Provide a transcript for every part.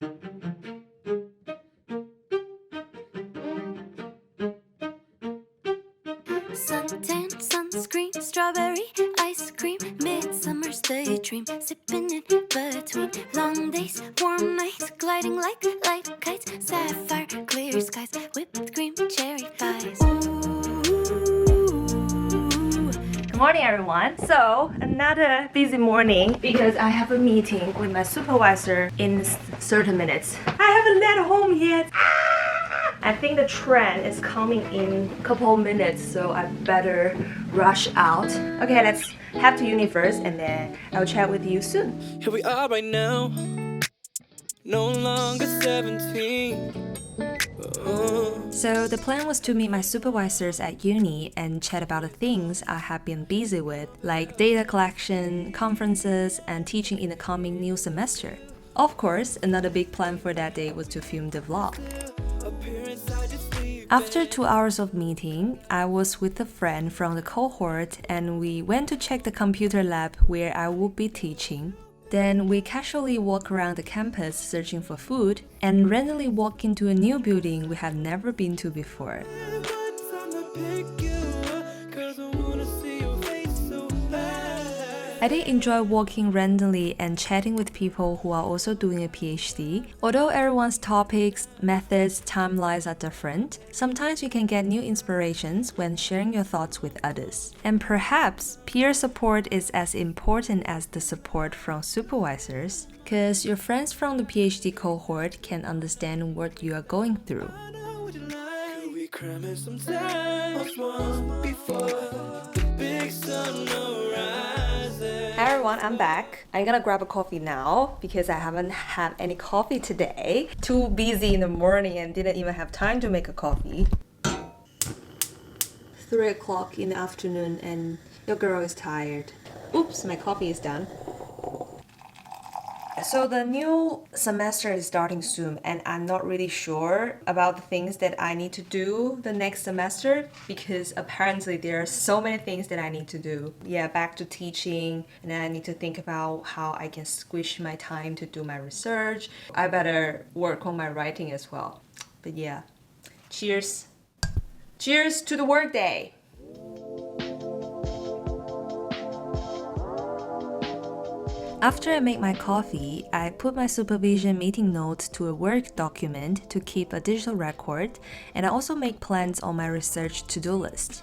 Suntan, sunscreen, strawberry, ice cream, midsummer's daydream, sipping in between long days, warm nights, gliding like light kites, sapphire, clear skies, whipped cream, cherry pies. Good morning, everyone. So, another busy morning because I have a meeting with my supervisor in 30 minutes. I haven't left home yet. I think the train is coming in a couple of minutes, so I better rush out. Okay, let's head to uni first and then I'll chat with you soon. Here we are right now, no longer 17. So the plan was to meet my supervisors at uni and chat about the things I have been busy with, like data collection, conferences, and teaching in the coming new semester. Of course, another big plan for that day was to film the vlog. After 2 hours of meeting, I was with a friend from the cohort and we went to check the computer lab where I would be teaching. Then we casually walk around the campus searching for food and randomly walk into a new building we have never been to before. I did enjoy walking randomly and chatting with people who are also doing a PhD. Although everyone's topics, methods, timelines are different, sometimes you can get new inspirations when sharing your thoughts with others. And perhaps peer support is as important as the support from supervisors, because your friends from the PhD cohort can understand what you are going through. Hi everyone, I'm back. I'm gonna grab a coffee now because I haven't had any coffee today. Too busy in the morning and didn't even have time to make a coffee. 3 o'clock in the afternoon and your girl is tired. Oops, my coffee is done. So the new semester is starting soon and I'm not really sure about the things that I need to do the next semester because apparently there are so many things that I need to do. Yeah, back to teaching and then I need to think about how I can squish my time to do my research. I better work on my writing as well. But yeah, cheers. Cheers to the workday. After I make my coffee, I put my supervision meeting notes to a Word document to keep a digital record, and I also make plans on my research to-do list.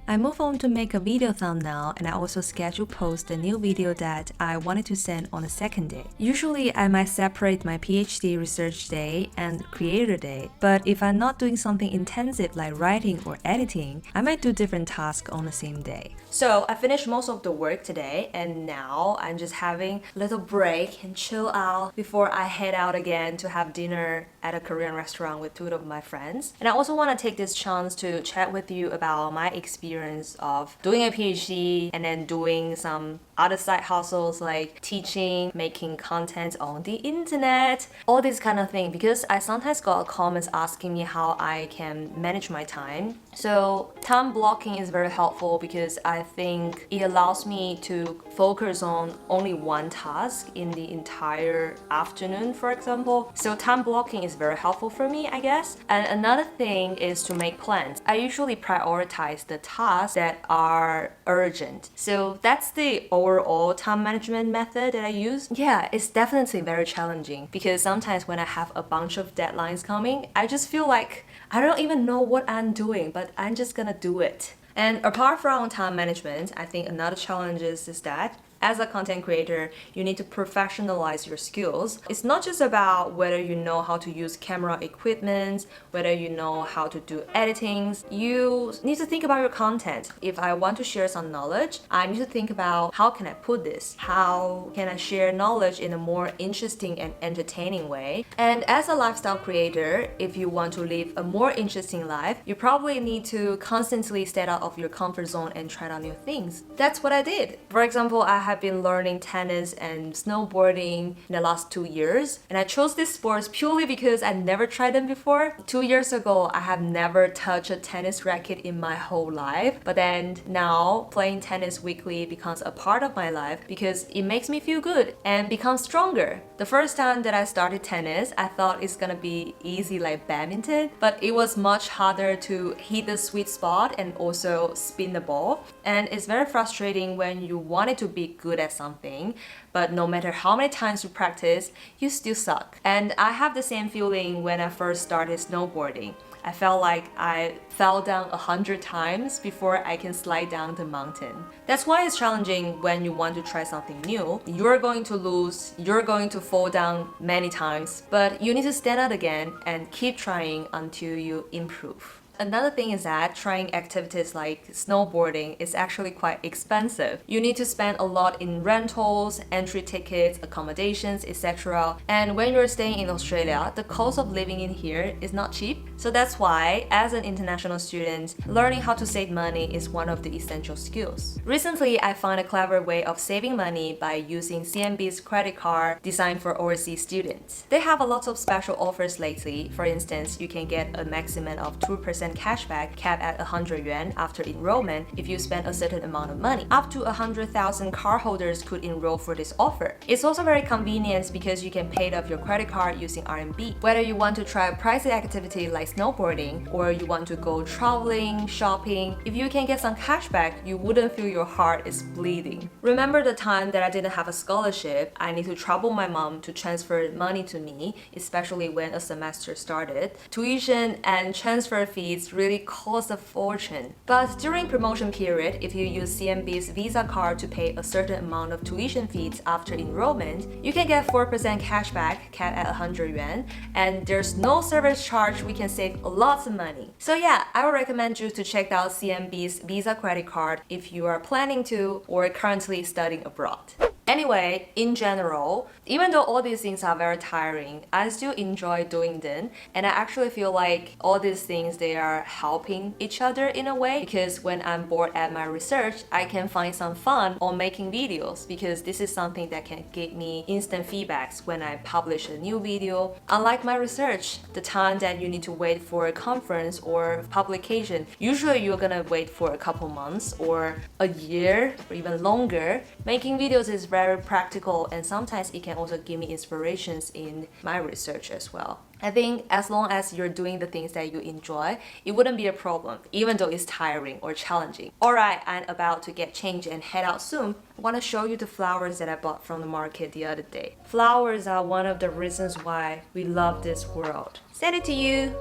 I move on to make a video thumbnail and I also schedule post a new video that I wanted to send on the second day. Usually I might separate my PhD research day and creator day, but if I'm not doing something intensive like writing or editing, I might do different tasks on the same day. So I finished most of the work today and now I'm just having a little break and chill out before I head out again to have dinner at a Korean restaurant with 2 of my friends. And I also want to take this chance to chat with you about my experience of doing a PhD and then doing some other side hustles like teaching, making content on the internet, all this kind of thing, because I sometimes got comments asking me how I can manage my time. So time blocking is very helpful because I think it allows me to focus on only one task in the entire afternoon, for example. So time blocking is very helpful for me, I guess. And another thing is to make plans. I usually prioritize the tasks that are urgent. So that's the overall time management method that I use. Yeah, it's definitely very challenging because sometimes when I have a bunch of deadlines coming, I just feel like I don't even know what I'm doing, but I'm just gonna do it. And apart from time management, I think another challenge is that as a content creator, you need to professionalize your skills. It's not just about whether you know how to use camera equipment, whether you know how to do editings. You need to think about your content. If I want to share some knowledge, I need to think about how can I put this? How can I share knowledge in a more interesting and entertaining way? And as a lifestyle creator, if you want to live a more interesting life, you probably need to constantly step out of your comfort zone and try out new things. That's what I did. For example, I have been learning tennis and snowboarding in the last 2 years, and I chose these sports purely because I never tried them before. 2 years ago, I have never touched a tennis racket in my whole life, but then now playing tennis weekly becomes a part of my life because it makes me feel good and become stronger. The first time that I started tennis, I thought it's gonna be easy like badminton, but it was much harder to hit the sweet spot and also spin the ball. And it's very frustrating when you wanted to be good at something, but no matter how many times you practice, you still suck. And I have the same feeling when I first started snowboarding. I felt like I fell down 100 times before I can slide down the mountain. That's why it's challenging when you want to try something new. You're going to lose, you're going to fall down many times, but you need to stand up again and keep trying until you improve. Another thing is that trying activities like snowboarding is actually quite expensive. You need to spend a lot in rentals, entry tickets, accommodations, etc. And when you're staying in Australia, the cost of living in here is not cheap. So that's why, as an international student, learning how to save money is one of the essential skills. Recently, I found a clever way of saving money by using CMB's credit card designed for overseas students. They have a lot of special offers lately. For instance, you can get a maximum of 2% cashback capped at 100 yuan after enrollment if you spend a certain amount of money. Up to 100,000 cardholders could enroll for this offer. It's also very convenient because you can pay off your credit card using RMB. Whether you want to try a pricey activity like snowboarding or you want to go traveling, shopping, if you can get some cashback, you wouldn't feel your heart is bleeding. Remember the time that I didn't have a scholarship, I need to trouble my mom to transfer money to me, especially when a semester started. Tuition and transfer fees really cost a fortune. But during promotion period, if you use CMB's Visa card to pay a certain amount of tuition fees after enrollment, you can get 4% cashback capped at 100 yuan, and there's no service charge. We can save lots of money. So yeah, I would recommend you to check out CMB's Visa credit card if you are planning to or currently studying abroad. Anyway, in general, even though all these things are very tiring, I still enjoy doing them, and I actually feel like all these things, they are helping each other in a way, because when I'm bored at my research, I can find some fun on making videos, because this is something that can give me instant feedbacks when I publish a new video. Unlike my research, the time that you need to wait for a conference or publication, usually you're gonna wait for a couple months or a year or even longer. Making videos is very practical, and sometimes it can also give me inspirations in my research as well. I think as long as you're doing the things that you enjoy, it wouldn't be a problem, even though it's tiring or challenging. Alright, I'm about to get changed and head out soon. I want to show you the flowers that I bought from the market the other day. Flowers are one of the reasons why we love this world. Send it to you!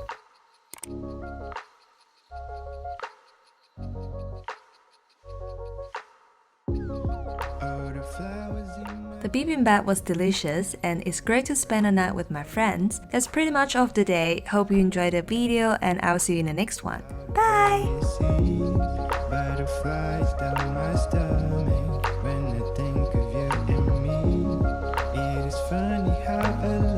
The bibimbap was delicious, and it's great to spend a night with my friends. That's pretty much all of the day. Hope you enjoyed the video, and I'll see you in the next one. Bye! Butterflies down my stomach when I think of you and me. It is funny how